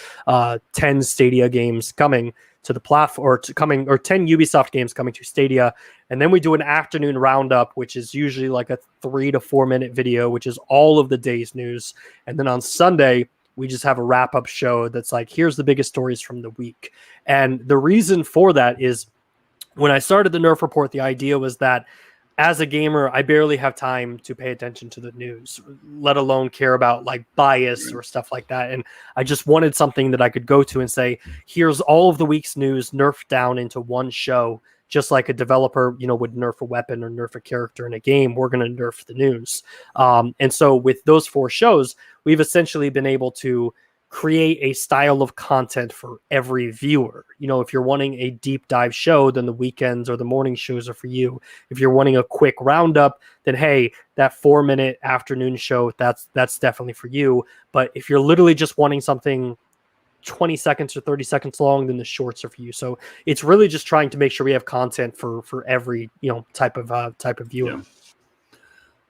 10 Stadia games coming to the platform, or 10 Ubisoft games coming to Stadia. And then we do an afternoon roundup, which is usually like a 3 to 4 minute video, which is all of the day's news. And then on Sunday, we just have a wrap-up show that's like, here's the biggest stories from the week. And the reason for that is when I started the Nerf Report, the idea was that as a gamer, I barely have time to pay attention to the news, let alone care about like bias or stuff like that. And I just wanted something that I could go to and say, here's all of the week's news nerfed down into one show. Just like a developer, would nerf a weapon or nerf a character in a game, we're going to nerf the news. And so with those 4 shows, we've essentially been able to create a style of content for every viewer. If you're wanting a deep dive show, then the weekends or the morning shows are for you. If you're wanting a quick roundup, then hey, that 4-minute afternoon show, that's definitely for you. But if you're literally just wanting something 20 seconds or 30 seconds long, then the shorts are for you. So it's really just trying to make sure we have content for every type of viewer. Yeah.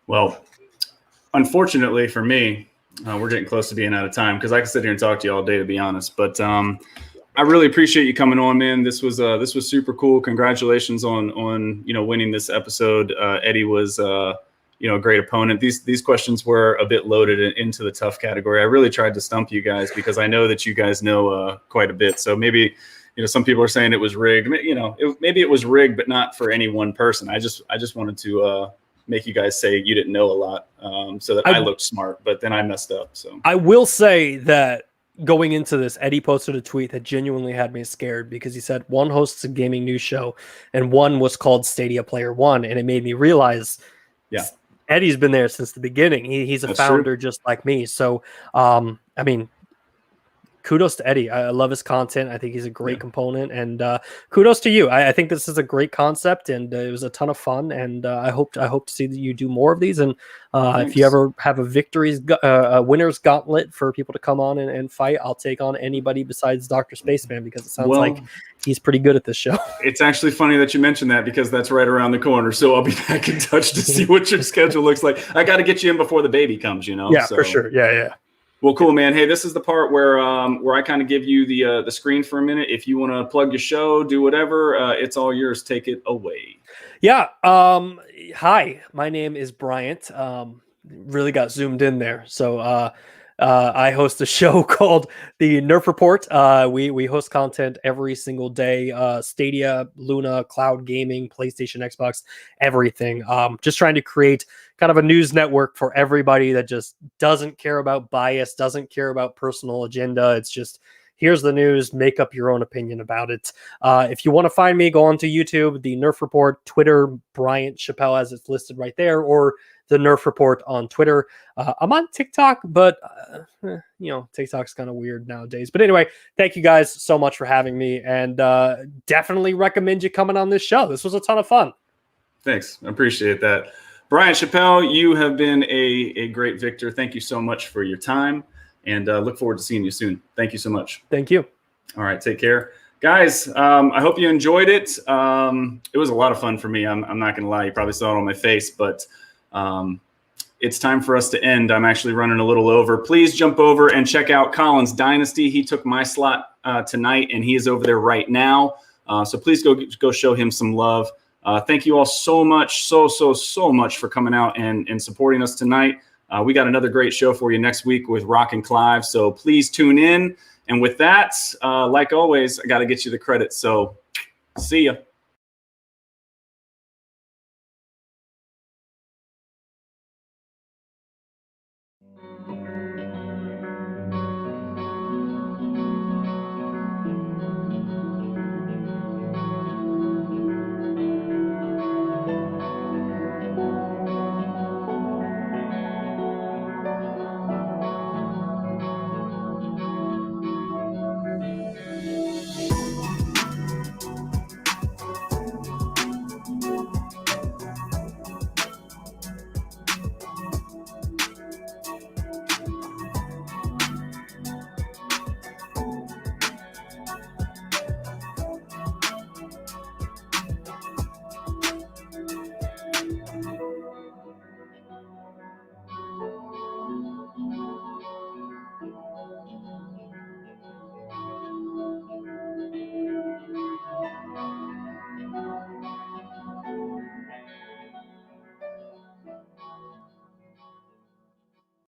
Well, unfortunately for me, we're getting close to being out of time because I can sit here and talk to you all day, to be honest. But I really appreciate you coming on, man. This was super cool. Congratulations on winning this episode. Eddie was a great opponent. These questions were a bit loaded into the tough category. I really tried to stump you guys because I know that you guys know quite a bit. So maybe some people are saying it was rigged. Maybe it was rigged, but not for any one person. I just wanted to make you guys say you didn't know a lot, so that I looked smart. But then I messed up. So I will say that going into this, Eddie posted a tweet that genuinely had me scared because he said one hosts a gaming news show and one was called Stadia Player One, and it made me realize, yeah, Eddie's been there since the beginning. He's a founder just like me. So, kudos to Eddie. I love his content. I think he's a great component, and kudos to you. I think this is a great concept, and it was a ton of fun. And I hope to see that you do more of these. And if you ever have a winner's gauntlet for people to come on and fight, I'll take on anybody besides Dr. Spaceman because it sounds like he's pretty good at this show. It's actually funny that you mentioned that because that's right around the corner. So I'll be back in touch to see what your schedule looks like. I got to get you in before the baby comes. Yeah, for sure. Yeah. Well, cool, man. Hey, this is the part where I kind of give you the screen for a minute. If you want to plug your show, do whatever, it's all yours. Take it away. Yeah. Hi, my name is Bryant. Really got zoomed in there. So I host a show called the Nerf Report. We host content every single day. Stadia, Luna, cloud gaming, PlayStation, Xbox, everything. Just trying to create kind of a news network for everybody that just doesn't care about bias, doesn't care about personal agenda. It's just, here's the news, make up your own opinion about it. If you want to find me, go onto YouTube, the Nerf Report, Twitter, Bryant, Chappel, as it's listed right there, or the Nerf Report on Twitter. I'm on TikTok, but TikTok's kind of weird nowadays. But anyway, thank you guys so much for having me, and definitely recommend you coming on this show. This was a ton of fun. Thanks. I appreciate that. Brian Chappell, you have been a great victor. Thank you so much for your time, and look forward to seeing you soon. Thank you so much. Thank you. All right, take care. Guys, I hope you enjoyed it. It was a lot of fun for me. I'm not going to lie. You probably saw it on my face, but it's time for us to end. I'm actually running a little over. Please jump over and check out Colin's Dynasty. He took my slot tonight, and he is over there right now. So please go show him some love. Thank you all so much, so much for coming out and supporting us tonight. We got another great show for you next week with Rock and Clive. So please tune in. And with that, like always, I got to get you the credit. So see ya.